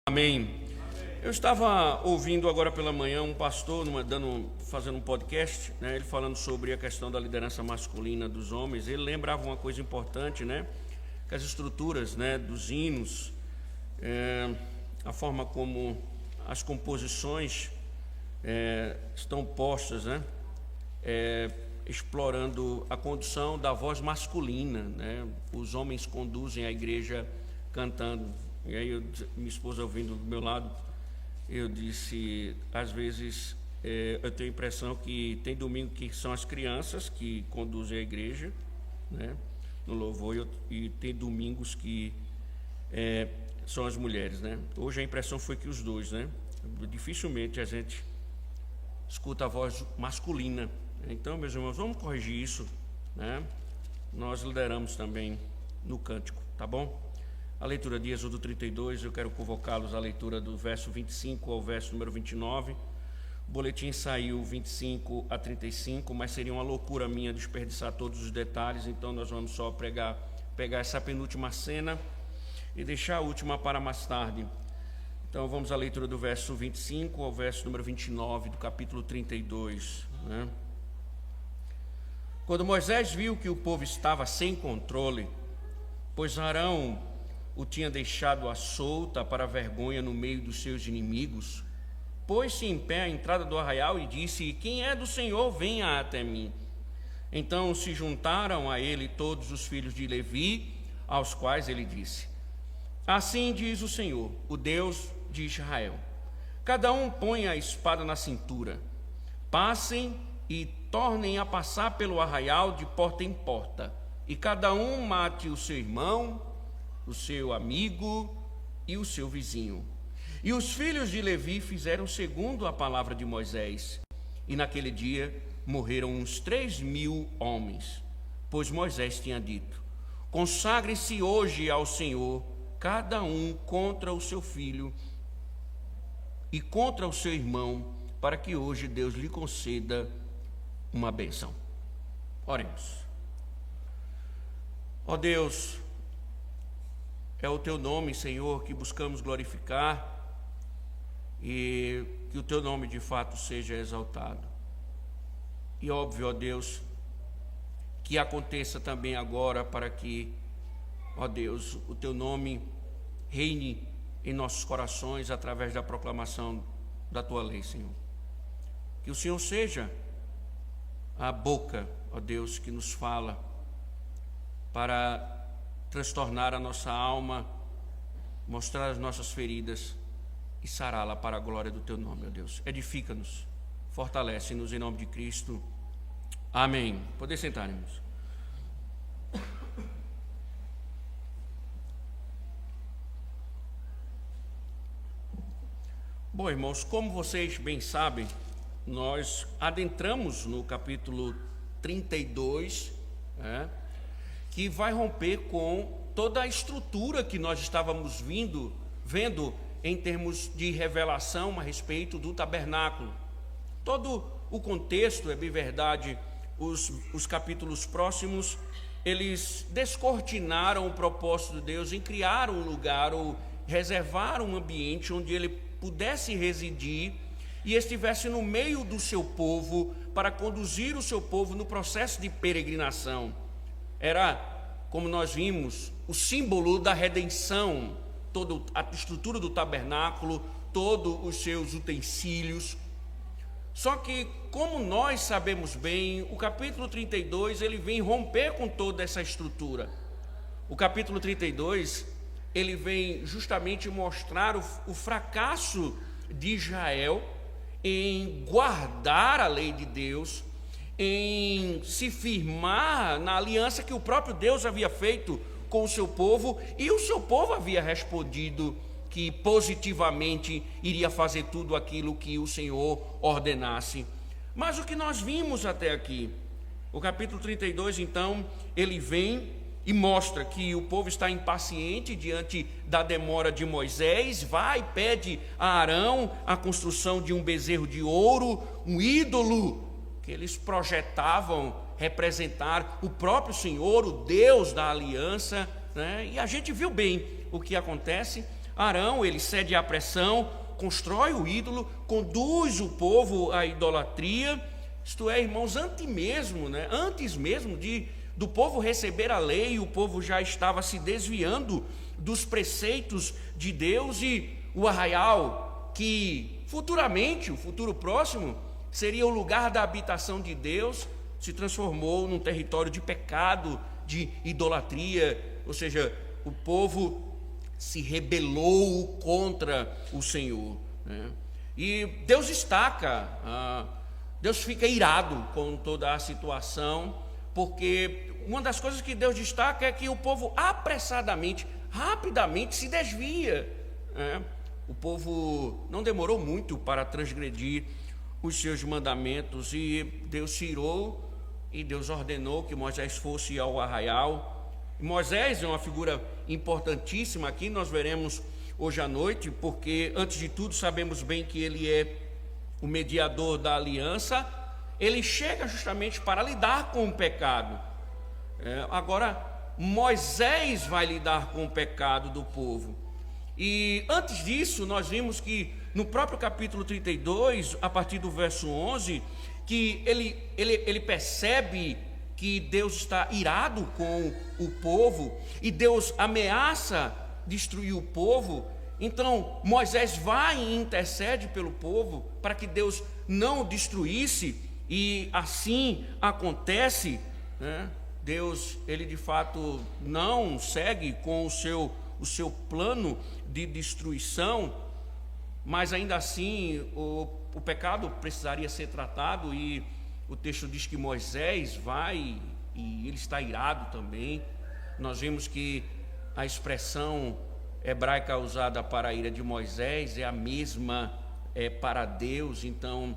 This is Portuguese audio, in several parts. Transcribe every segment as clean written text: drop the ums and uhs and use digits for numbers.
Amém. Eu estava ouvindo agora pela manhã um pastor fazendo um podcast, né, ele falando sobre a questão da liderança masculina dos homens. Ele lembrava uma coisa importante, né, que as estruturas, né, dos hinos, a forma como as composições estão postas, né, explorando a condução da voz masculina, né, os homens conduzem a igreja cantando. E aí minha esposa ouvindo do meu lado, eu disse, às vezes eu tenho a impressão que tem domingo que são as crianças que conduzem a igreja, né, no louvor, e tem domingos que são as mulheres, né. Hoje a impressão foi que os dois, né, dificilmente a gente escuta a voz masculina. Então, meus irmãos, vamos corrigir isso, né. Nós lideramos também no cântico, tá bom? A leitura de Êxodo 32, eu quero convocá-los à leitura do verso 25 ao verso número 29. O boletim saiu 25 a 35, mas seria uma loucura minha desperdiçar todos os detalhes, então nós vamos só pegar essa penúltima cena e deixar a última para mais tarde. Então vamos à leitura do verso 25 ao verso número 29 do capítulo 32, né? Quando Moisés viu que o povo estava sem controle, pois Arão o tinha deixado à solta para a vergonha no meio dos seus inimigos, pôs-se em pé à entrada do arraial e disse: quem é do Senhor, venha até mim. Então se juntaram a ele todos os filhos de Levi, aos quais ele disse: assim diz o Senhor, o Deus de Israel, cada um ponha a espada na cintura, passem e tornem a passar pelo arraial de porta em porta, e cada um mate o seu irmão, o seu amigo e o seu vizinho. E os filhos de Levi fizeram segundo a palavra de Moisés, e naquele dia morreram uns 3.000 homens, pois Moisés tinha dito: consagre-se hoje ao Senhor, cada um contra o seu filho e contra o seu irmão, para que hoje Deus lhe conceda uma bênção. Oremos. Ó Deus, é o Teu nome, Senhor, que buscamos glorificar, e que o Teu nome de fato seja exaltado. E óbvio, ó Deus, que aconteça também agora para que, ó Deus, o Teu nome reine em nossos corações através da proclamação da Tua lei, Senhor. Que o Senhor seja a boca, ó Deus, que nos fala para transtornar a nossa alma, mostrar as nossas feridas e sará-la para a glória do Teu nome, ó Deus. Edifica-nos, fortalece-nos em nome de Cristo. Amém. Poder sentar, irmãos. Bom, irmãos, como vocês bem sabem, nós adentramos no capítulo 32, né, que vai romper com toda a estrutura que nós estávamos vendo em termos de revelação a respeito do tabernáculo. Todo o contexto, é bem verdade, os capítulos próximos, eles descortinaram o propósito de Deus em criar um lugar ou reservar um ambiente onde Ele pudesse residir e estivesse no meio do seu povo para conduzir o seu povo no processo de peregrinação. Era, como nós vimos, o símbolo da redenção, toda a estrutura do tabernáculo, todos os seus utensílios. Só que, como nós sabemos bem, o capítulo 32, ele vem romper com toda essa estrutura. O capítulo 32, ele vem justamente mostrar o fracasso de Israel em guardar a lei de Deus, em se firmar na aliança que o próprio Deus havia feito com o seu povo, e o seu povo havia respondido que positivamente iria fazer tudo aquilo que o Senhor ordenasse. Mas o que nós vimos até aqui, o capítulo 32, então, ele vem e mostra que o povo está impaciente diante da demora de Moisés, vai e pede a Arão a construção de um bezerro de ouro, um ídolo que eles projetavam representar o próprio Senhor, o Deus da aliança, né? E a gente viu bem o que acontece. Arão, ele cede à pressão, constrói o ídolo, conduz o povo à idolatria. Isto é, irmãos, antes mesmo do povo receber a lei, o povo já estava se desviando dos preceitos de Deus, e o arraial, que futuramente, o futuro próximo, seria o lugar da habitação de Deus, se transformou num território de pecado, de idolatria, ou seja, o povo se rebelou contra o Senhor, né? E Deus destaca, Deus fica irado com toda a situação, porque uma das coisas que Deus destaca é que o povo apressadamente, rapidamente se desvia, né? O povo não demorou muito para transgredir os seus mandamentos, e Deus se irou, e Deus ordenou que Moisés fosse ao arraial. Moisés é uma figura importantíssima aqui, nós veremos hoje à noite, porque antes de tudo sabemos bem que ele é o mediador da aliança. Ele chega justamente para lidar com o pecado. Agora Moisés vai lidar com o pecado do povo. E antes disso, nós vimos que no próprio capítulo 32, a partir do verso 11, que ele percebe que Deus está irado com o povo, e Deus ameaça destruir o povo. Então Moisés vai e intercede pelo povo para que Deus não o destruísse, e assim acontece, né? Deus, ele de fato não segue com o seu plano de destruição, mas ainda assim o pecado precisaria ser tratado, e o texto diz que Moisés vai e ele está irado também. Nós vimos que a expressão hebraica usada para a ira de Moisés é a mesma para Deus. Então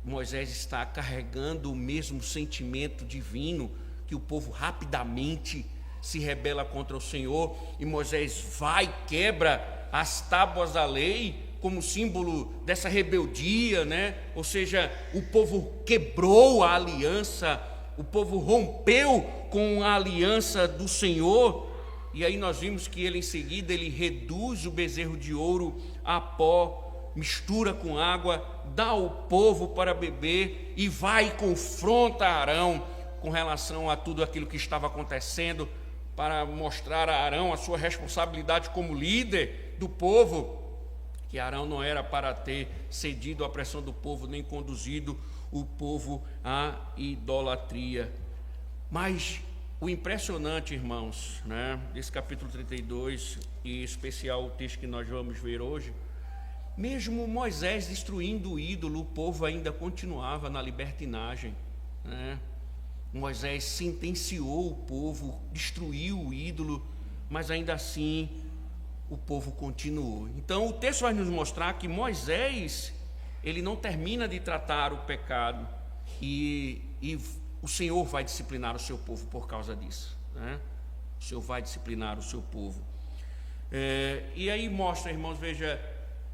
Moisés está carregando o mesmo sentimento divino, que o povo rapidamente se rebela contra o Senhor, e Moisés vai e quebra as tábuas da lei como símbolo dessa rebeldia, né? Ou seja, o povo quebrou a aliança, o povo rompeu com a aliança do Senhor. E aí nós vimos que ele em seguida ele reduz o bezerro de ouro a pó, mistura com água, dá ao povo para beber, e vai e confronta Arão com relação a tudo aquilo que estava acontecendo, para mostrar a Arão a sua responsabilidade como líder do povo, que Arão não era para ter cedido à pressão do povo, nem conduzido o povo à idolatria. Mas o impressionante, irmãos, né, desse capítulo 32, e em especial o texto que nós vamos ver hoje, mesmo Moisés destruindo o ídolo, o povo ainda continuava na libertinagem, né? Moisés sentenciou o povo, destruiu o ídolo, mas ainda assim o povo continuou. Então o texto vai nos mostrar que Moisés, ele não termina de tratar o pecado, e o Senhor vai disciplinar o seu povo por causa disso, né? O Senhor vai disciplinar o seu povo. E aí mostra, irmãos, veja,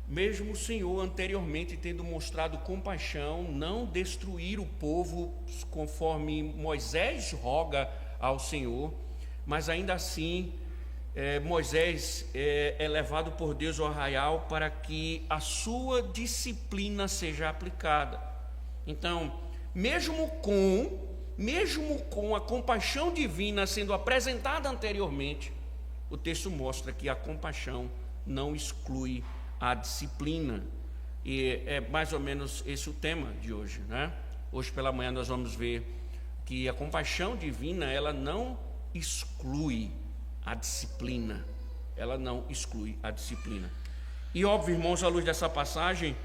mesmo o Senhor anteriormente tendo mostrado compaixão, não destruir o povo conforme Moisés roga ao Senhor, mas ainda assim Moisés é levado por Deus ao arraial para que a sua disciplina seja aplicada. Então, mesmo com a compaixão divina sendo apresentada anteriormente, o texto mostra que a compaixão não exclui a disciplina. E é mais ou menos esse o tema de hoje, né? Hoje pela manhã nós vamos ver que a compaixão divina, ela não exclui a disciplina. Ela não exclui a disciplina. E óbvio, irmãos, à luz dessa passagem,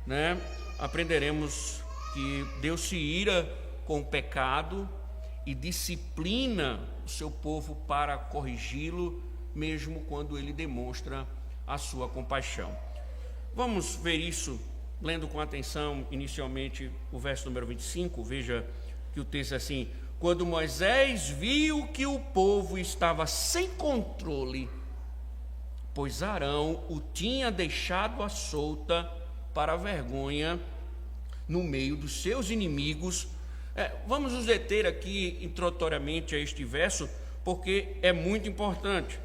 né, aprenderemos que Deus se ira com o pecado e disciplina o seu povo para corrigi-lo, mesmo quando ele demonstra a sua compaixão. Vamos ver isso lendo com atenção inicialmente o verso número 25. Veja que o texto é assim: quando Moisés viu que o povo estava sem controle, pois Arão o tinha deixado à solta para a vergonha no meio dos seus inimigos. Vamos nos deter aqui introdutoriamente a este verso, porque é muito importante.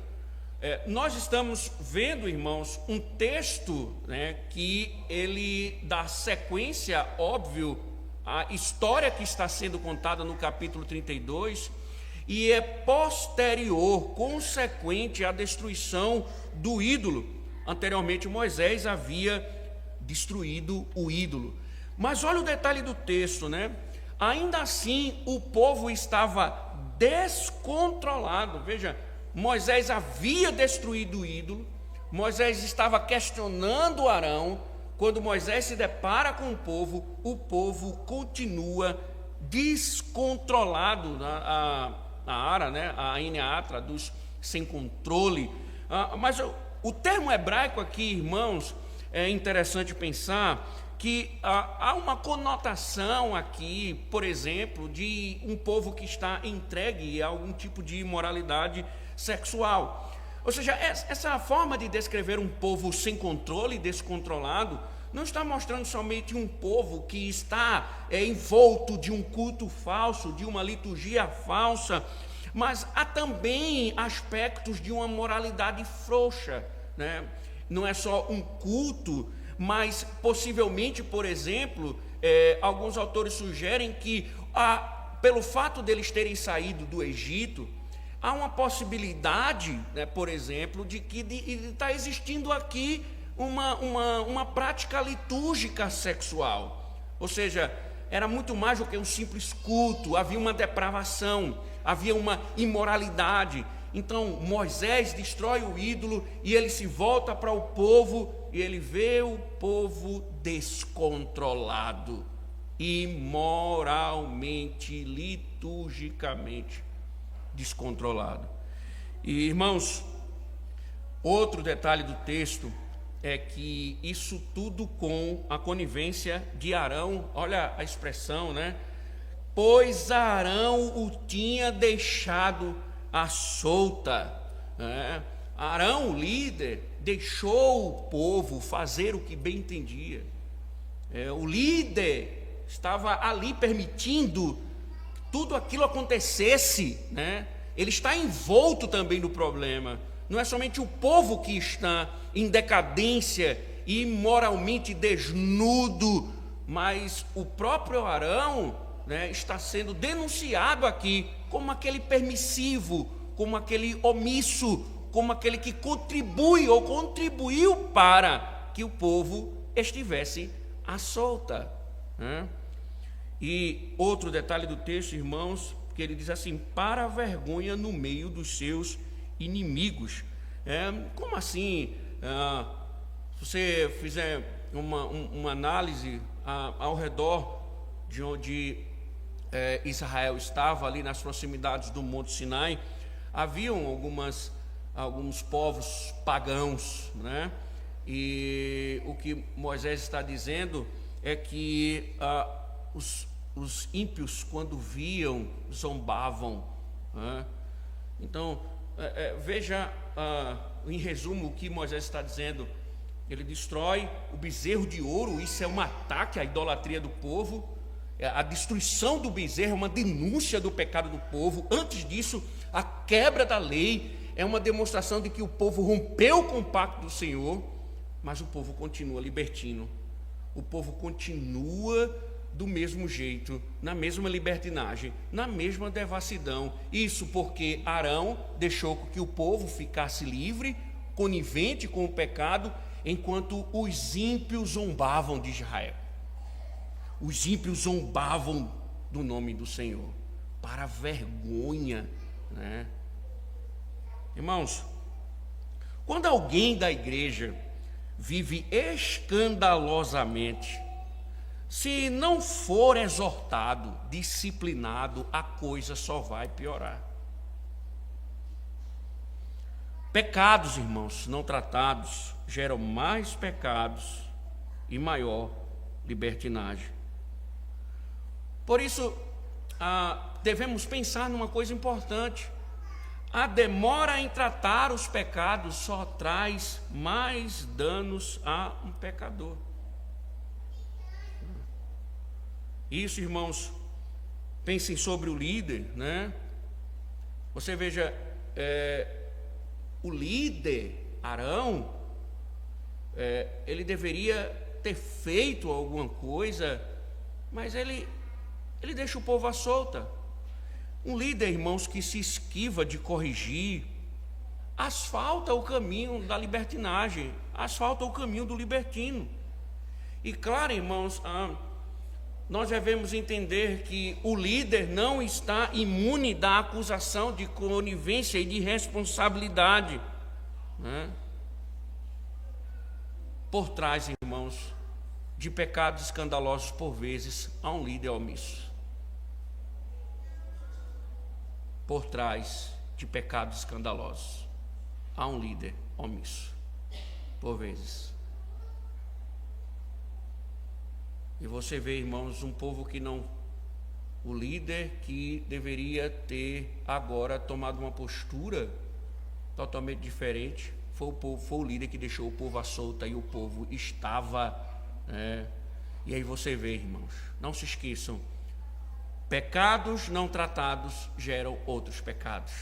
Nós estamos vendo, irmãos, um texto, né, que ele dá sequência, óbvio, à história que está sendo contada no capítulo 32, e é posterior, consequente à destruição do ídolo. Anteriormente, Moisés havia destruído o ídolo. Mas olha o detalhe do texto, né? Ainda assim, o povo estava descontrolado. Veja, Moisés havia destruído o ídolo, Moisés estava questionando Arão. Quando Moisés se depara com o povo continua descontrolado. A Ara, né? A Ineá traduz sem controle. Mas o termo hebraico aqui, irmãos, é interessante pensar que há uma conotação aqui, por exemplo, de um povo que está entregue a algum tipo de imoralidade sexual. Ou seja, essa forma de descrever um povo sem controle, descontrolado, não está mostrando somente um povo que está envolto de um culto falso, de uma liturgia falsa, mas há também aspectos de uma moralidade frouxa, né? Não é só um culto, mas possivelmente, por exemplo, alguns autores sugerem que, pelo fato deles terem saído do Egito, há uma possibilidade, né, por exemplo, de que está existindo aqui uma prática litúrgica sexual. Ou seja, era muito mais do que um simples culto, havia uma depravação, havia uma imoralidade. Então Moisés destrói o ídolo e ele se volta para o povo e ele vê o povo descontrolado, imoralmente, liturgicamente descontrolado. E, irmãos, outro detalhe do texto é que isso tudo com a conivência de Arão. Olha a expressão, né? Pois Arão o tinha deixado à solta. Arão, o líder, deixou o povo fazer o que bem entendia. O líder estava ali permitindo que tudo aquilo acontecesse, né? Ele está envolto também no problema. Não é somente o povo que está em decadência e moralmente desnudo, mas o próprio Arão, né, está sendo denunciado aqui como aquele permissivo, como aquele omisso, como aquele que contribui ou contribuiu para que o povo estivesse à solta, né? E outro detalhe do texto, irmãos, que ele diz assim: para a vergonha no meio dos seus inimigos. Como assim? Se você fizer uma análise ao redor de onde Israel estava, ali nas proximidades do Monte Sinai, haviam alguns povos pagãos, né? E o que Moisés está dizendo é que os ímpios, quando viam, zombavam, né? Então, veja, em resumo, o que Moisés está dizendo. Ele destrói o bezerro de ouro. Isso é um ataque à idolatria do povo. A destruição do bezerro é uma denúncia do pecado do povo. Antes disso, a quebra da lei é uma demonstração de que o povo rompeu com o pacto do Senhor, mas o povo continua libertino. O povo continua do mesmo jeito, na mesma libertinagem, na mesma devassidão. Isso porque Arão deixou que o povo ficasse livre, conivente com o pecado, enquanto os ímpios zombavam de Israel. Os ímpios zombavam do nome do Senhor, para a vergonha, né? Irmãos, quando alguém da igreja vive escandalosamente, se não for exortado, disciplinado, a coisa só vai piorar. Pecados, irmãos, não tratados geram mais pecados e maior libertinagem. Por isso, devemos pensar numa coisa importante: a demora em tratar os pecados só traz mais danos a um pecador. Isso, irmãos, pensem sobre o líder, né? Você veja, o líder, Arão, ele deveria ter feito alguma coisa, mas ele deixa o povo à solta. Um líder, irmãos, que se esquiva de corrigir, asfalta o caminho da libertinagem, asfalta o caminho do libertino. E claro, irmãos, nós devemos entender que o líder não está imune da acusação de conivência e de responsabilidade, né? Por trás, irmãos, de pecados escandalosos, por vezes, há um líder omisso. Por trás de pecados escandalosos, há um líder omisso, por vezes. E você vê, irmãos, um povo que não... O líder que deveria ter agora tomado uma postura totalmente diferente, foi o líder que deixou o povo à solta e o povo estava... E aí você vê, irmãos, não se esqueçam, pecados não tratados geram outros pecados.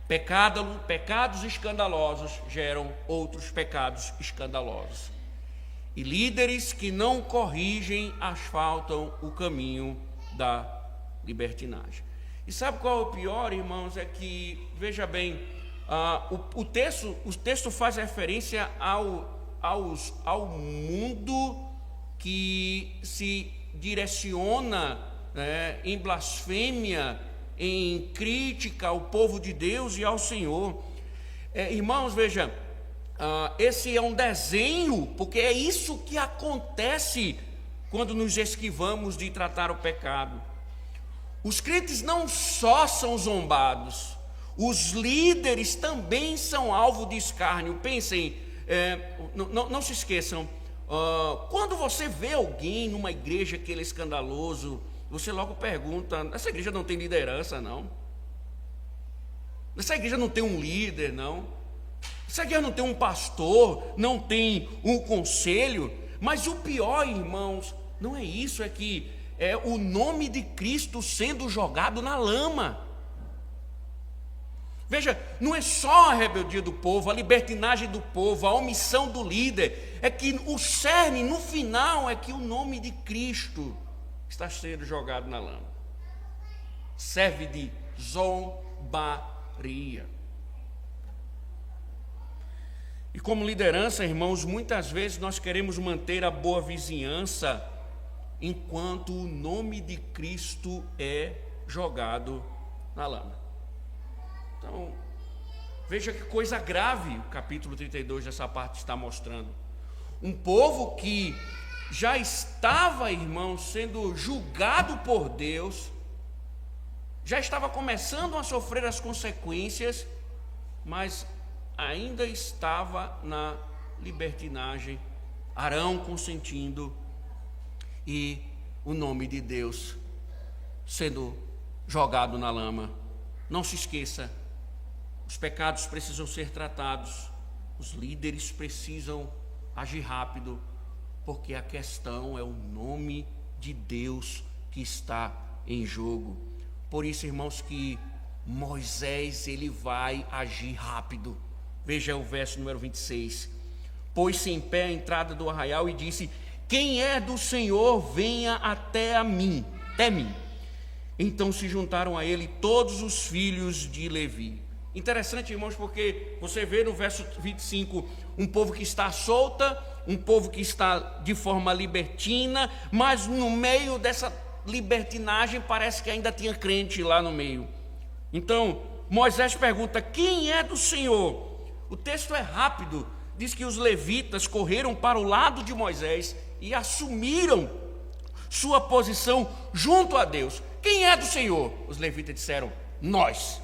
Pecados escandalosos geram outros pecados escandalosos. E líderes que não corrigem asfaltam o caminho da libertinagem. E sabe qual é o pior, irmãos? É que, veja bem, o texto faz referência ao mundo que se direciona, né, em blasfêmia, em crítica ao povo de Deus e ao Senhor. Irmãos, veja, esse é um desenho, porque é isso que acontece quando nos esquivamos de tratar o pecado. Os crentes não só são zombados, os líderes também são alvo de escárnio. Pensem, não se esqueçam, quando você vê alguém numa igreja que ele é escandaloso, você logo pergunta: essa igreja não tem liderança, não? Essa igreja não tem um líder, não? Essa igreja não tem um pastor, não tem um conselho? Mas o pior, irmãos, não é isso, é que é o nome de Cristo sendo jogado na lama. Veja, não é só a rebeldia do povo, a libertinagem do povo, a omissão do líder, é que o cerne, no final, é que o nome de Cristo está sendo jogado na lama. Serve de zombaria. E como liderança, irmãos, muitas vezes nós queremos manter a boa vizinhança enquanto o nome de Cristo é jogado na lama. Então, veja que coisa grave o capítulo 32 dessa parte está mostrando. Um povo que já estava, irmãos, sendo julgado por Deus, já estava começando a sofrer as consequências, mas ainda estava na libertinagem, Arão consentindo e o nome de Deus sendo jogado na lama. Não se esqueça, os pecados precisam ser tratados, os líderes precisam agir rápido, porque a questão é o nome de Deus que está em jogo. Por isso, irmãos, que Moisés ele vai agir rápido. Veja o verso número 26. Pôs-se em pé à entrada do arraial e disse: quem é do Senhor, venha até mim. Então se juntaram a ele todos os filhos de Levi. Interessante, irmãos, porque você vê no verso 25 um povo que está solta, um povo que está de forma libertina, mas no meio dessa libertinagem parece que ainda tinha crente lá no meio. Então Moisés pergunta: quem é do Senhor? O texto é rápido, diz que os levitas correram para o lado de Moisés e assumiram sua posição junto a Deus. Quem é do Senhor? Os levitas disseram: nós.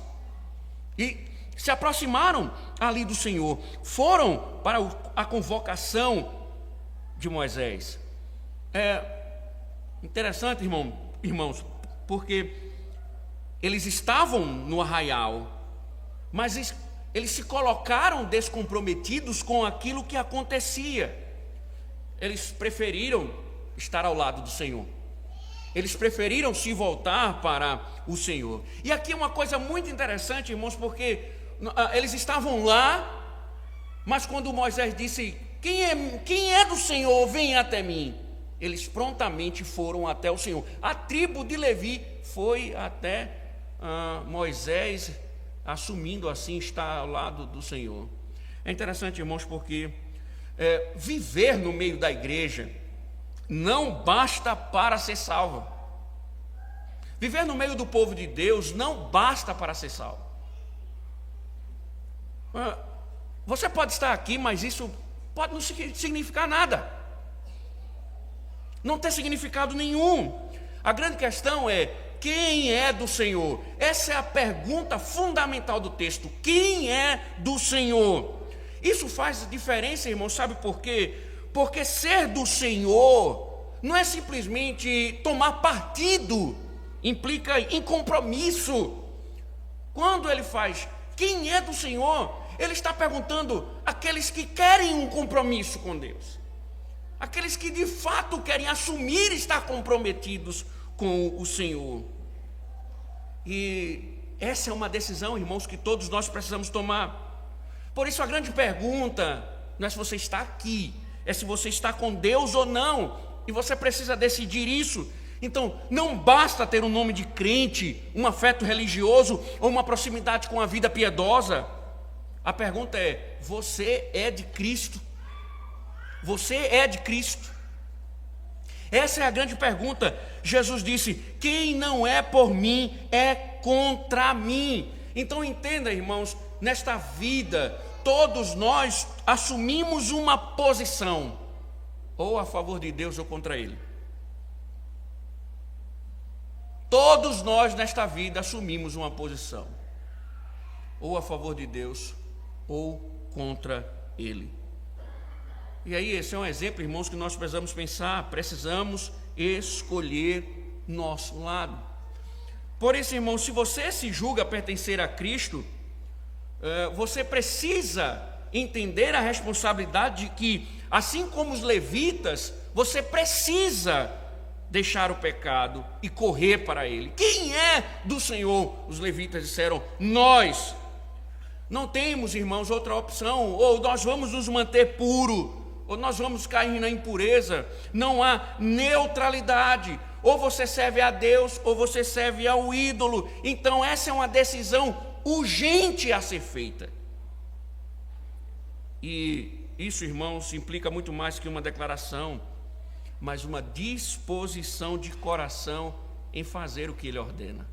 E se aproximaram ali do Senhor, foram para a convocação de Moisés. É interessante, irmãos, porque eles estavam no arraial, mas eles se colocaram descomprometidos com aquilo que acontecia. Eles preferiram estar ao lado do Senhor. Eles preferiram se voltar para o Senhor. E aqui é uma coisa muito interessante, irmãos, porque eles estavam lá, mas quando Moisés disse: quem é do Senhor, vem até mim, eles prontamente foram até o Senhor. A tribo de Levi foi até Moisés, assumindo assim estar ao lado do Senhor. É interessante, irmãos, porque viver no meio da igreja não basta para ser salvo. Viver no meio do povo de Deus não basta para ser salvo. Você pode estar aqui, mas isso pode não significar nada, não ter significado nenhum. A grande questão é: quem é do Senhor? Essa é a pergunta fundamental do texto. Quem é do Senhor? Isso faz diferença, irmão, sabe por quê? Porque ser do Senhor não é simplesmente tomar partido, implica em compromisso. Quando ele faz quem é do Senhor, ele está perguntando àqueles que querem um compromisso com Deus, aqueles que de fato querem assumir estar comprometidos com o Senhor. E essa é uma decisão, irmãos, que todos nós precisamos tomar. Por isso a grande pergunta não é se você está aqui, é se você está com Deus ou não, e você precisa decidir isso. Então, não basta ter um nome de crente, um afeto religioso ou uma proximidade com a vida piedosa. A pergunta é: você é de Cristo? Você é de Cristo? Essa é a grande pergunta. Jesus disse: quem não é por mim é contra mim. Então entenda, irmãos, nesta vida todos nós assumimos uma posição, ou a favor de Deus ou contra Ele. Todos nós nesta vida assumimos uma posição, ou a favor de Deus ou contra Ele. E aí esse é um exemplo, irmãos, que nós precisamos pensar, precisamos escolher nosso lado. Por isso, irmãos, se você se julga pertencer a Cristo, você precisa entender a responsabilidade de que, assim como os levitas, você precisa deixar o pecado e correr para Ele. Quem é do Senhor? Os levitas disseram: nós. Não temos, irmãos, outra opção. Ou nós vamos nos manter puro, ou nós vamos cair na impureza. Não há neutralidade. Ou você serve a Deus, ou você serve ao ídolo. Então essa é uma decisão urgente a ser feita. E isso, irmãos, implica muito mais que uma declaração, mas uma disposição de coração em fazer o que Ele ordena.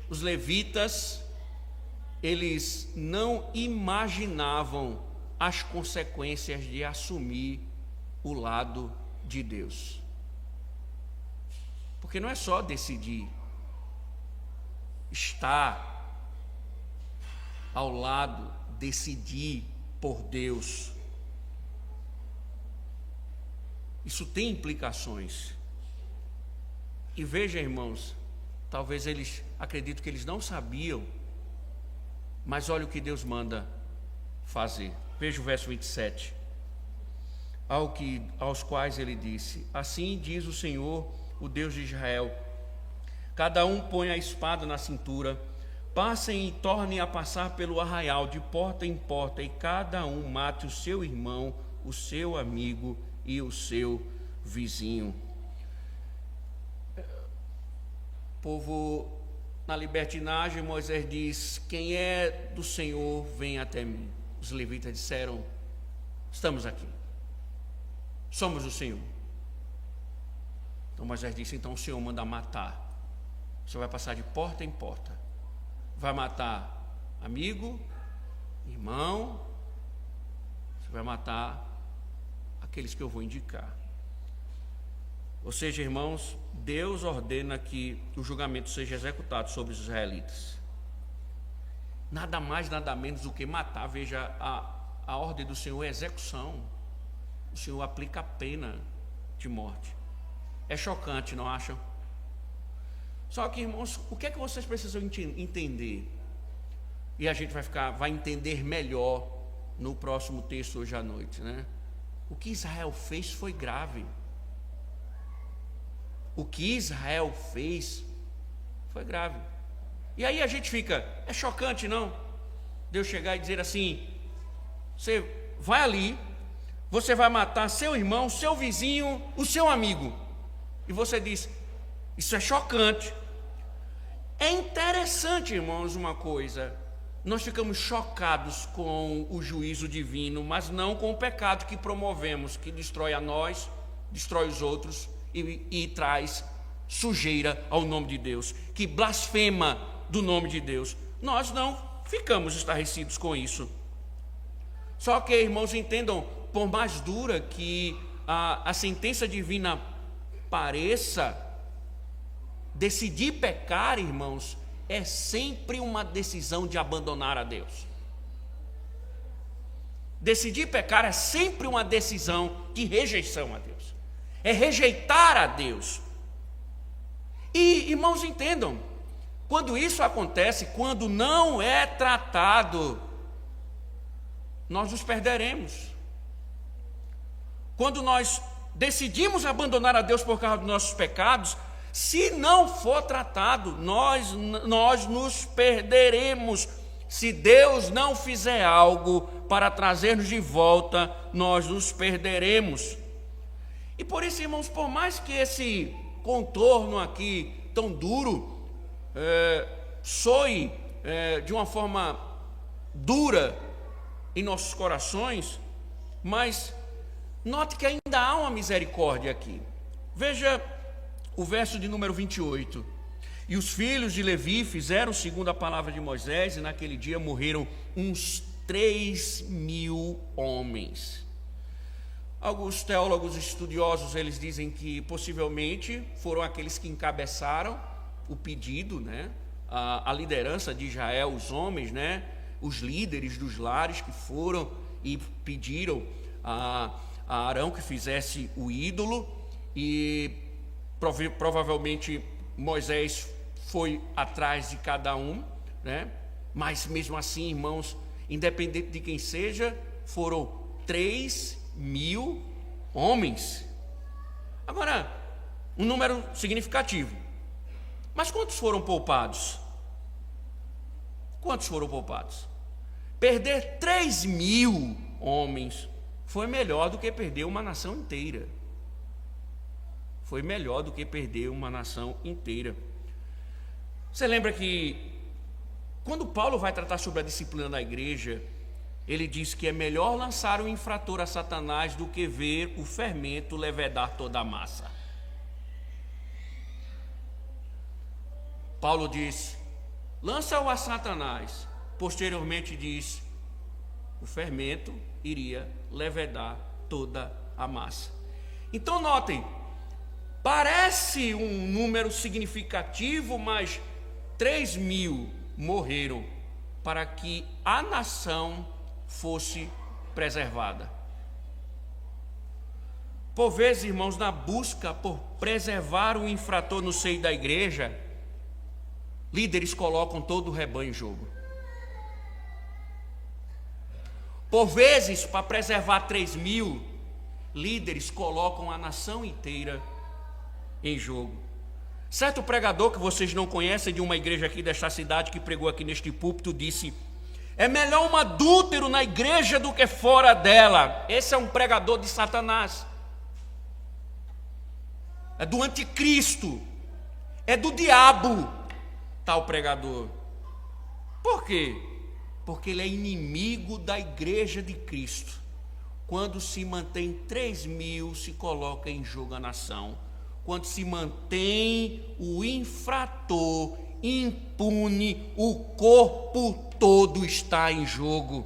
Os levitas, eles não imaginavam as consequências de assumir o lado de Deus. Porque não é só decidir estar ao lado, decidir por Deus. Isso tem implicações. E veja, irmãos, talvez eles, acredito que eles não sabiam, mas olha o que Deus manda fazer. Veja o verso 27. Aos quais ele disse: assim diz o Senhor, o Deus de Israel: cada um põe a espada na cintura, passem e tornem a passar pelo arraial de porta em porta, e cada um mate o seu irmão, o seu amigo e o seu vizinho. Povo na libertinagem, Moisés diz: quem é do Senhor, vem até mim. Os levitas disseram: estamos aqui, somos do Senhor. Então Moisés disse: então o Senhor manda matar. Você vai passar de porta em porta, vai matar amigo, irmão, você vai matar aqueles que eu vou indicar. Ou seja, irmãos, Deus ordena que o julgamento seja executado sobre os israelitas. Nada mais, nada menos do que matar. Veja, a ordem do Senhor é execução. O Senhor aplica a pena de morte. É chocante, não acham? Só que, irmãos, o que é que vocês precisam entender? E a gente vai entender melhor no próximo texto hoje à noite, né? O que Israel fez foi grave. O que Israel fez foi grave. E aí a gente fica: é chocante, não? Deus chegar e dizer assim: você vai ali, você vai matar seu irmão, seu vizinho, o seu amigo. E você diz: isso é chocante. É interessante, irmãos, uma coisa: nós ficamos chocados com o juízo divino, mas não com o pecado que promovemos, que destrói a nós, destrói os outros e traz sujeira ao nome de Deus, que blasfema do nome de Deus. Nós não ficamos estarrecidos com isso. Só que, irmãos, entendam, por mais dura que a sentença divina pareça, decidir pecar, irmãos, é sempre uma decisão de abandonar a Deus. Decidir pecar é sempre uma decisão de rejeição a Deus. É rejeitar a Deus. E, irmãos, entendam, quando isso acontece, quando não é tratado, nós nos perderemos. Quando nós decidimos abandonar a Deus por causa dos nossos pecados, se não for tratado, nós nos perderemos. Se Deus não fizer algo para trazer-nos de volta, nós nos perderemos. E por isso, irmãos, por mais que esse contorno aqui tão duro soe de uma forma dura em nossos corações, mas note que ainda há uma misericórdia aqui. Veja o verso de número 28. E os filhos de Levi fizeram segundo a palavra de Moisés, e naquele dia morreram uns 3.000 homens. Alguns teólogos estudiosos, eles dizem que possivelmente foram aqueles que encabeçaram o pedido, né? A liderança de Israel, os homens, né? Os líderes dos lares que foram e pediram a Arão que fizesse o ídolo, e provavelmente Moisés foi atrás de cada um, né? Mas mesmo assim, irmãos, independente de quem seja, foram 3.000 homens. Agora, um número significativo. Mas quantos foram poupados? Quantos foram poupados? Perder 3.000 homens foi melhor do que perder uma nação inteira. Foi melhor do que perder uma nação inteira. Você lembra que quando Paulo vai tratar sobre a disciplina da igreja, ele diz que é melhor lançar o infrator a Satanás do que ver o fermento levedar toda a massa. Paulo diz: lança-o a Satanás. Posteriormente diz: o fermento iria levedar toda a massa. Então notem, parece um número significativo, mas 3.000 morreram para que a nação fosse preservada. Por vezes, irmãos, na busca por preservar o infrator no seio da igreja, líderes colocam todo o rebanho em jogo. Por vezes, para preservar 3.000, líderes colocam a nação inteira em jogo. Certo pregador que vocês não conhecem, de uma igreja aqui desta cidade, que pregou aqui neste púlpito, disse: é melhor um adúltero na igreja do que fora dela. Esse é um pregador de Satanás, é do anticristo, é do diabo, tal pregador. Por quê? Porque ele é inimigo da igreja de Cristo. Quando se mantém 3.000, se coloca em jogo a nação. Quando se mantém o infrator impune, o corpo todo está em jogo.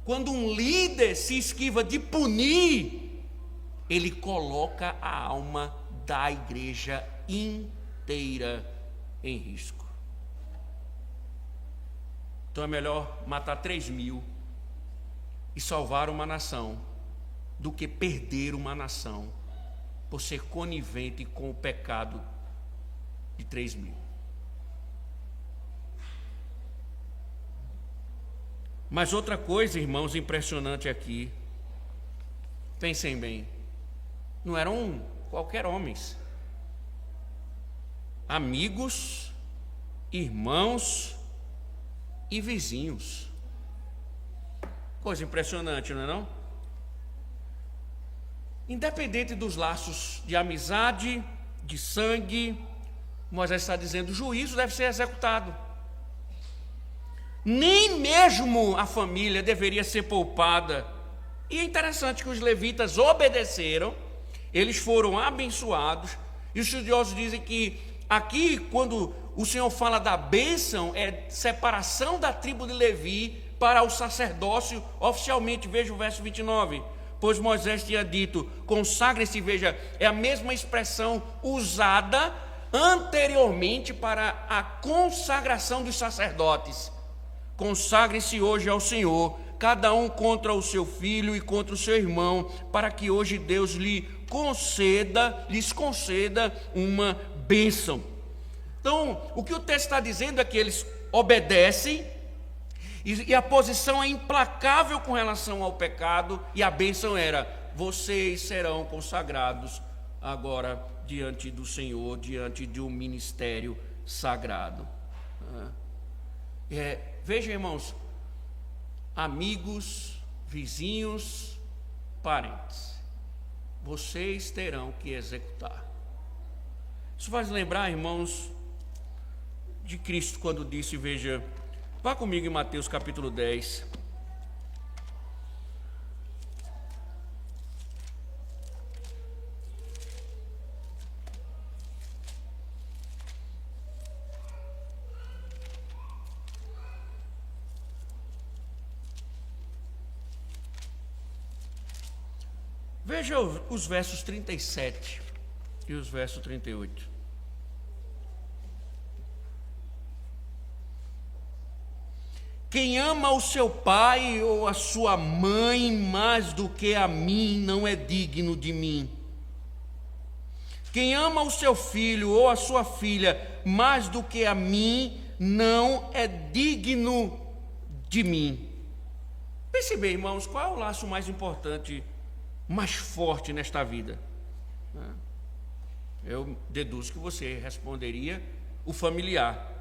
Quando um líder se esquiva de punir, ele coloca a alma da igreja inteira em risco. Então é melhor matar 3.000 e salvar uma nação do que perder uma nação por ser conivente com o pecado de 3.000. Mas outra coisa, irmãos, impressionante aqui, pensem bem, não eram qualquer homens, amigos, irmãos e vizinhos. Coisa impressionante, não é não? Independente dos laços de amizade, de sangue, Moisés está dizendo, o juízo deve ser executado. Nem mesmo a família deveria ser poupada. E é interessante que os levitas obedeceram, eles foram abençoados, e os estudiosos dizem que aqui, quando o Senhor fala da bênção, é separação da tribo de Levi para o sacerdócio oficialmente. Veja o verso 29. Pois Moisés tinha dito, consagre-se, veja, é a mesma expressão usada anteriormente para a consagração dos sacerdotes. Consagre-se hoje ao Senhor, cada um contra o seu filho e contra o seu irmão, para que hoje Deus lhes conceda uma bênção. Então, o que o texto está dizendo é que eles obedecem, e a posição é implacável com relação ao pecado, e a bênção era, vocês serão consagrados agora diante do Senhor, diante de um ministério sagrado. Veja, irmãos, amigos, vizinhos, parentes, vocês terão que executar. Isso faz lembrar, irmãos, de Cristo quando disse, veja, vá comigo em Mateus capítulo 10. Veja os versos 37 e os versos 38. Quem ama o seu pai ou a sua mãe mais do que a mim não é digno de mim. Quem ama o seu filho ou a sua filha mais do que a mim não é digno de mim. Pense bem, irmãos, qual é o laço mais importante, mais forte nesta vida? Eu deduzo que você responderia o familiar.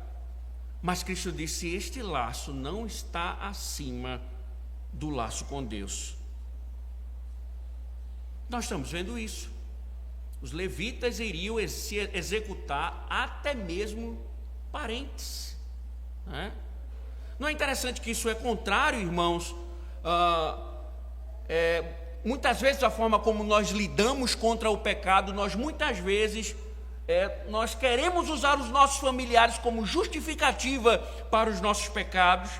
Mas Cristo disse, este laço não está acima do laço com Deus. Nós estamos vendo isso. Os levitas iriam executar até mesmo parentes. Não é interessante que isso é contrário, irmãos? Muitas vezes a forma como nós lidamos contra o pecado, nós queremos usar os nossos familiares como justificativa para os nossos pecados.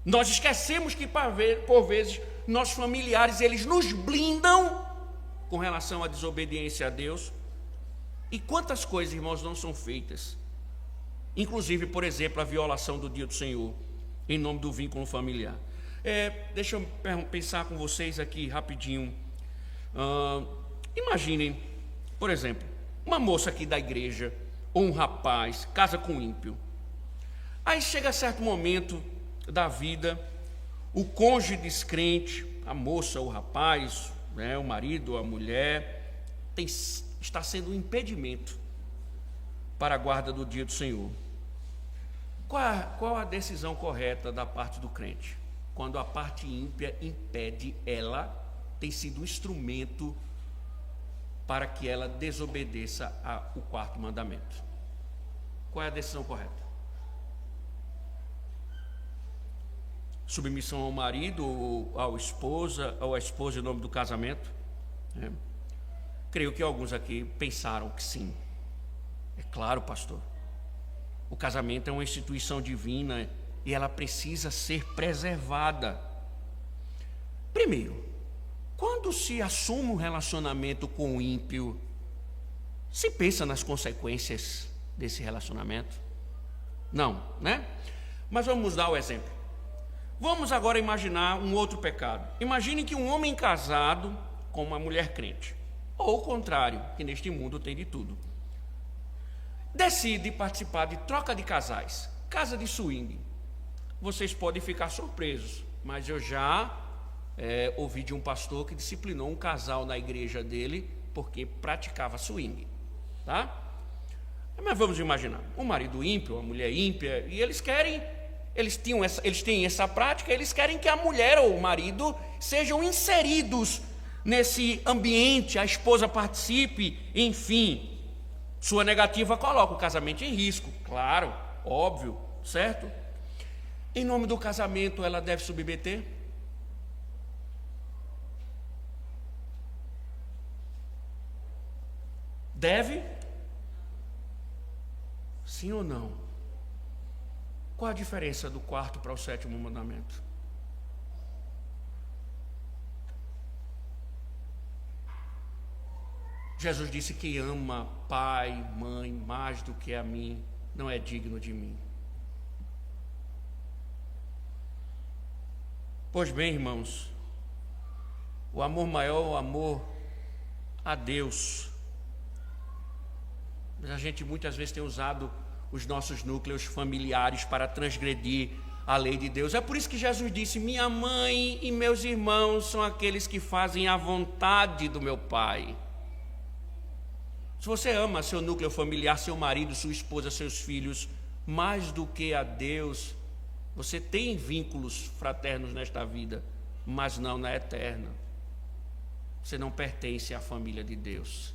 Nós esquecemos que por vezes nossos familiares eles nos blindam com relação à desobediência a Deus. E quantas coisas, irmãos, não são feitas? Inclusive, por exemplo, a violação do dia do Senhor em nome do vínculo familiar. Deixa eu pensar com vocês aqui rapidinho. Imaginem, por exemplo, uma moça aqui da igreja, ou um rapaz, casa com um ímpio. Aí chega certo momento da vida, o cônjuge descrente, a moça, o rapaz, o marido, a mulher, está sendo um impedimento para a guarda do dia do Senhor. Qual a decisão correta da parte do crente? Quando a parte ímpia impede, ela tem sido um instrumento para que ela desobedeça ao quarto mandamento. Qual é a decisão correta? Submissão ao marido ou à esposa em nome do casamento? Creio que alguns aqui pensaram que sim. É claro, pastor. O casamento é uma instituição divina e ela precisa ser preservada. Primeiro, quando se assume um relacionamento com o ímpio, se pensa nas consequências desse relacionamento? Não, né? Mas vamos dar o exemplo. Vamos agora imaginar um outro pecado. Imagine que um homem casado com uma mulher crente, ou o contrário, que neste mundo tem de tudo, decide participar de troca de casais, casa de swing. Vocês podem ficar surpresos, mas eu já ouvi de um pastor que disciplinou um casal na igreja dele porque praticava swing, tá? Mas vamos imaginar, um marido ímpio, uma mulher ímpia, e eles querem eles têm essa prática, eles querem que a mulher ou o marido sejam inseridos nesse ambiente, a esposa participe, enfim. Sua negativa coloca o casamento em risco, claro, óbvio, certo? Em nome do casamento, ela deve submeter? Deve? Sim ou não? Qual a diferença do 4º para o 7º mandamento? Jesus disse que ama pai, mãe mais do que a mim, não é digno de mim. Pois bem, irmãos, o amor maior é o amor a Deus. Mas a gente muitas vezes tem usado os nossos núcleos familiares para transgredir a lei de Deus. É por isso que Jesus disse: minha mãe e meus irmãos são aqueles que fazem a vontade do meu Pai. Se você ama seu núcleo familiar, seu marido, sua esposa, seus filhos, mais do que a Deus, você tem vínculos fraternos nesta vida, mas não na eterna. Você não pertence à família de Deus.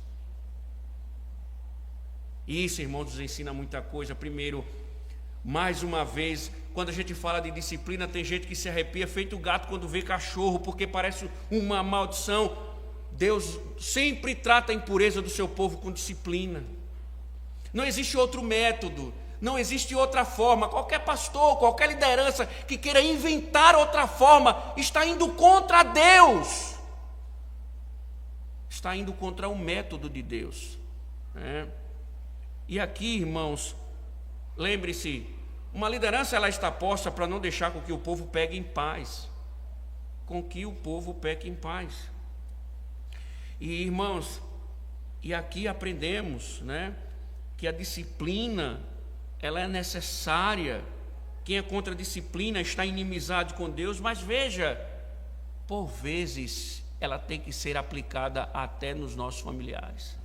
Isso, irmãos, nos ensina muita coisa. Primeiro, mais uma vez, quando a gente fala de disciplina, tem gente que se arrepia feito gato quando vê cachorro, porque parece uma maldição. Deus sempre trata a impureza do seu povo com disciplina. Não existe outro método, não existe outra forma. Qualquer pastor, qualquer liderança que queira inventar outra forma, está indo contra Deus. Está indo contra o método de Deus. E aqui, irmãos, lembre-se, uma liderança ela está posta para não deixar com que o povo pegue em paz. Com que o povo pegue em paz. E, irmãos, e aqui aprendemos, que a disciplina, ela é necessária. Quem é contra a disciplina está em inimizade com Deus, mas veja, por vezes, ela tem que ser aplicada até nos nossos familiares.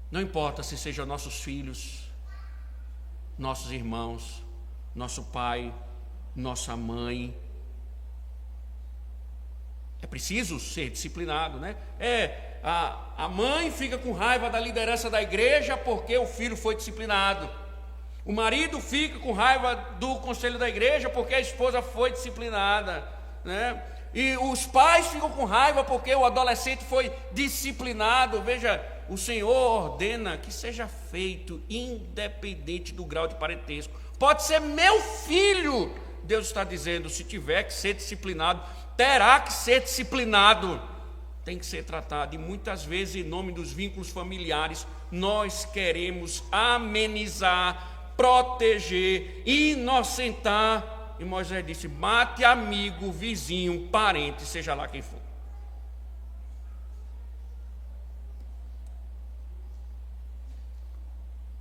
Não importa se sejam nossos filhos, nossos irmãos, nosso pai, nossa mãe. É preciso ser disciplinado, a mãe fica com raiva da liderança da igreja porque o filho foi disciplinado. O marido fica com raiva do conselho da igreja porque a esposa foi disciplinada, E os pais ficam com raiva porque o adolescente foi disciplinado. Veja, o Senhor ordena que seja feito independente do grau de parentesco. Pode ser meu filho. Deus está dizendo, se tiver que ser disciplinado, terá que ser disciplinado, tem que ser tratado. E muitas vezes, em nome dos vínculos familiares, nós queremos amenizar, proteger, inocentar. E Moisés disse: mate amigo, vizinho, parente, seja lá quem for.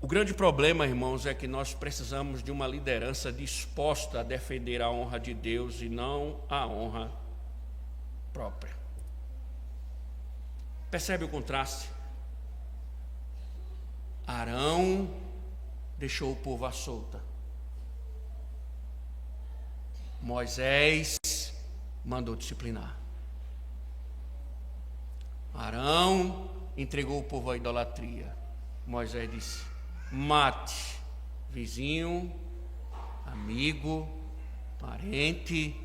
O grande problema, irmãos, é que nós precisamos de uma liderança disposta a defender a honra de Deus e não a honra própria. Percebe o contraste? Arão deixou o povo à solta. Moisés mandou disciplinar. Arão entregou o povo à idolatria. Moisés disse: mate vizinho, amigo, parente,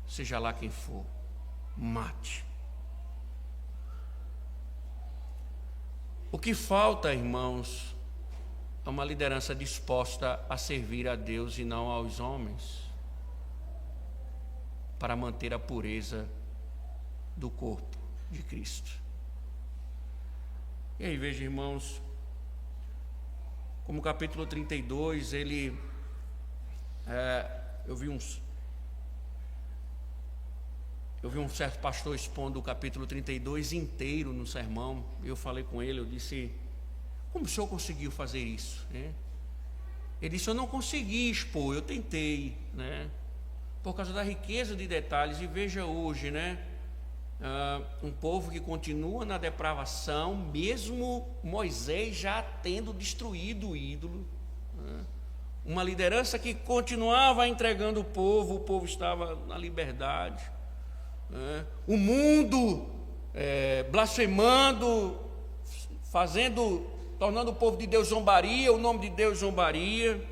seja lá quem for, mate. O que falta, irmãos, é uma liderança disposta a servir a Deus e não aos homens, para manter a pureza do corpo de Cristo. E aí, veja, irmãos, como o capítulo 32, eu vi um certo pastor expondo o capítulo 32 inteiro no sermão. Eu falei com ele, eu disse: como o senhor conseguiu fazer isso? Ele disse: eu não consegui expor, eu tentei, por causa da riqueza de detalhes. E veja hoje, um povo que continua na depravação, mesmo Moisés já tendo destruído o ídolo, uma liderança que continuava entregando o povo estava na liberdade, né? O mundo blasfemando, tornando o povo de Deus zombaria, o nome de Deus zombaria.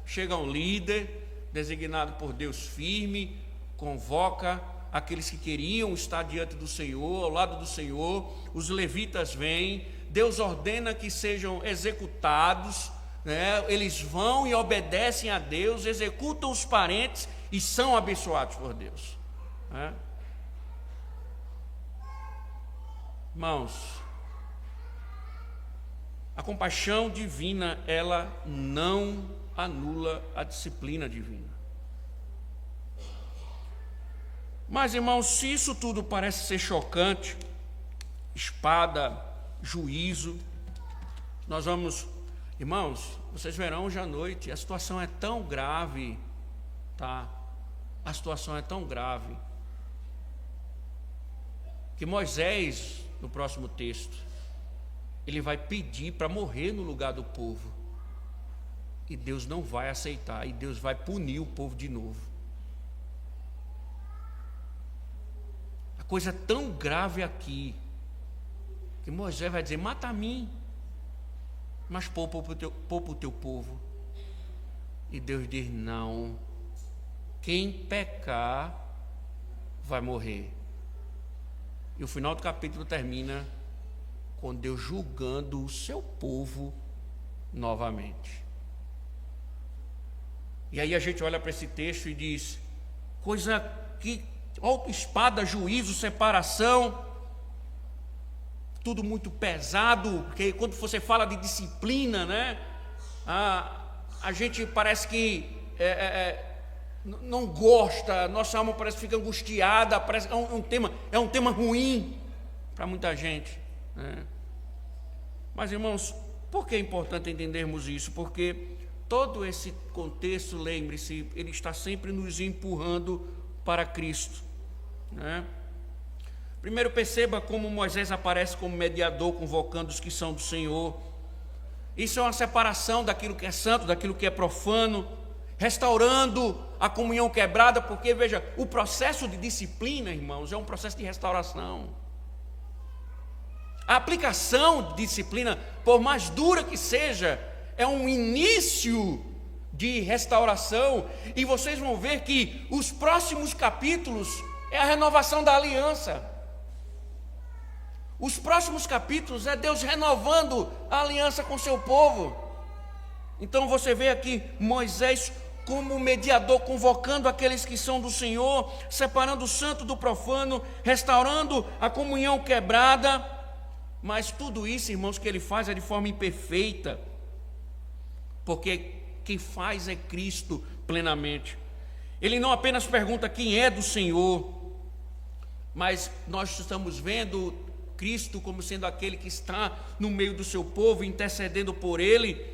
Chega um líder designado por Deus firme, convoca aqueles que queriam estar diante do Senhor, ao lado do Senhor. Os levitas vêm, Deus ordena que sejam executados, né? Eles vão e obedecem a Deus, executam os parentes e são abençoados por Deus, né? Irmãos, a compaixão divina, ela não anula a disciplina divina. Mas, irmãos, se isso tudo parece ser chocante, espada, juízo, nós vamos... Irmãos, vocês verão hoje à noite, a situação é tão grave, tá? A situação é tão grave, que Moisés, no próximo texto, ele vai pedir para morrer no lugar do povo, e Deus não vai aceitar, e Deus vai punir o povo de novo. A coisa é tão grave aqui, que Moisés vai dizer: mata a mim, mas poupa o teu povo. E Deus diz: não, quem pecar vai morrer. E o final do capítulo termina com Deus julgando o seu povo novamente. E aí a gente olha para esse texto e diz: coisa que, espada, juízo, separação, tudo muito pesado, porque quando você fala de disciplina, né, a gente parece que não gosta, nossa alma parece que fica angustiada, parece que é um tema ruim para muita gente, né? Mas, irmãos, por que é importante entendermos isso? Porque todo esse contexto, lembre-se, ele está sempre nos empurrando para Cristo, né? Primeiro, perceba como Moisés aparece como mediador, convocando os que são do Senhor. Isso é uma separação daquilo que é santo, daquilo que é profano, restaurando a comunhão quebrada, porque, veja, o processo de disciplina, irmãos, é um processo de restauração. A aplicação de disciplina, por mais dura que seja, é um início de restauração, e vocês vão ver que os próximos capítulos é a renovação da aliança. Os próximos capítulos é Deus renovando a aliança com o seu povo. Então você vê aqui Moisés como mediador, convocando aqueles que são do Senhor, separando o santo do profano, restaurando a comunhão quebrada. Mas tudo isso, irmãos, que ele faz é de forma imperfeita, porque quem faz é Cristo plenamente. Ele não apenas pergunta quem é do Senhor, mas nós estamos vendo Cristo como sendo aquele que está no meio do seu povo, intercedendo por ele,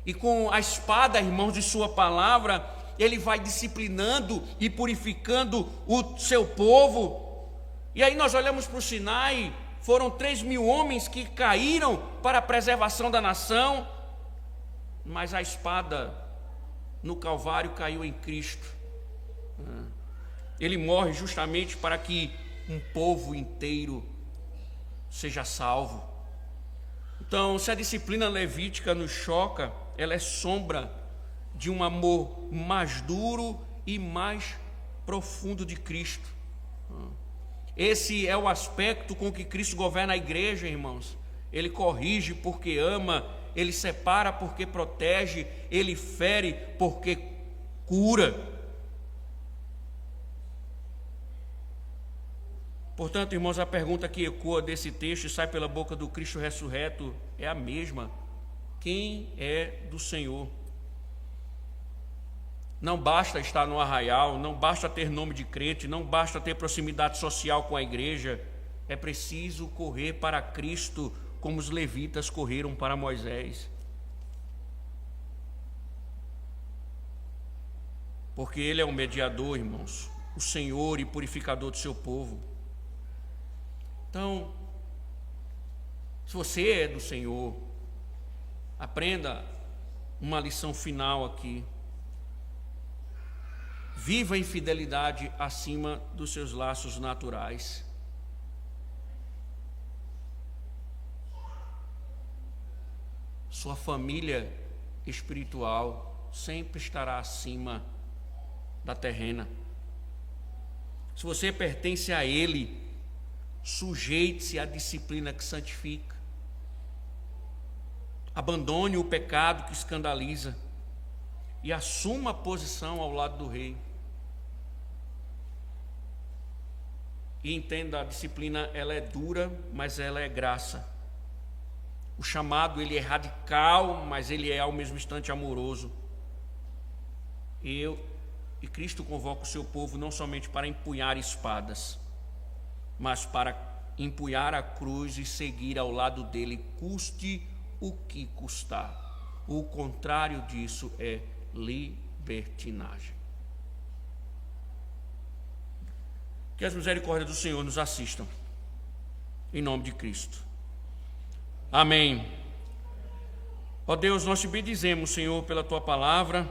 e com a espada, irmãos, de sua palavra, ele vai disciplinando e purificando o seu povo. E aí nós olhamos para o Sinai, foram 3.000 homens que caíram para a preservação da nação, mas a espada no Calvário caiu em Cristo. Ele morre justamente para que um povo inteiro seja salvo. Então, se a disciplina levítica nos choca, ela é sombra de um amor mais duro e mais profundo de Cristo. Esse é o aspecto com que Cristo governa a igreja, irmãos. Ele corrige porque ama, ele separa porque protege, ele fere porque cura. Portanto, irmãos, a pergunta que ecoa desse texto e sai pela boca do Cristo ressurreto é a mesma: quem é do Senhor? Não basta estar no arraial, não basta ter nome de crente, não basta ter proximidade social com a igreja, é preciso correr para Cristo como os levitas correram para Moisés. Porque Ele é o mediador, irmãos, o Senhor e purificador do seu povo. Então, se você é do Senhor, aprenda uma lição final aqui. Viva em fidelidade acima dos seus laços naturais. Sua família espiritual sempre estará acima da terrena. Se você pertence a Ele, sujeite-se à disciplina que santifica. Abandone o pecado que escandaliza e assuma a posição ao lado do rei. E entenda, a disciplina ela é dura, mas ela é graça. O chamado ele é radical, mas ele é ao mesmo instante amoroso. E Cristo convoca o seu povo não somente para empunhar espadas, mas para empunhar a cruz e seguir ao lado dele, custe o que custar. O contrário disso é libertinagem. Que as misericórdias do Senhor nos assistam, em nome de Cristo. Amém. Ó Deus, nós te bendizemos, Senhor, pela tua palavra,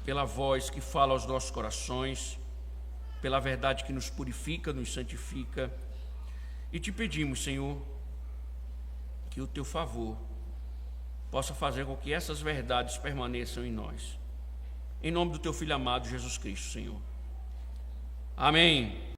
pela voz que fala aos nossos corações, pela verdade que nos purifica, nos santifica, e te pedimos, Senhor, que o teu favor possa fazer com que essas verdades permaneçam em nós. Em nome do teu Filho amado, Jesus Cristo, Senhor. Amém.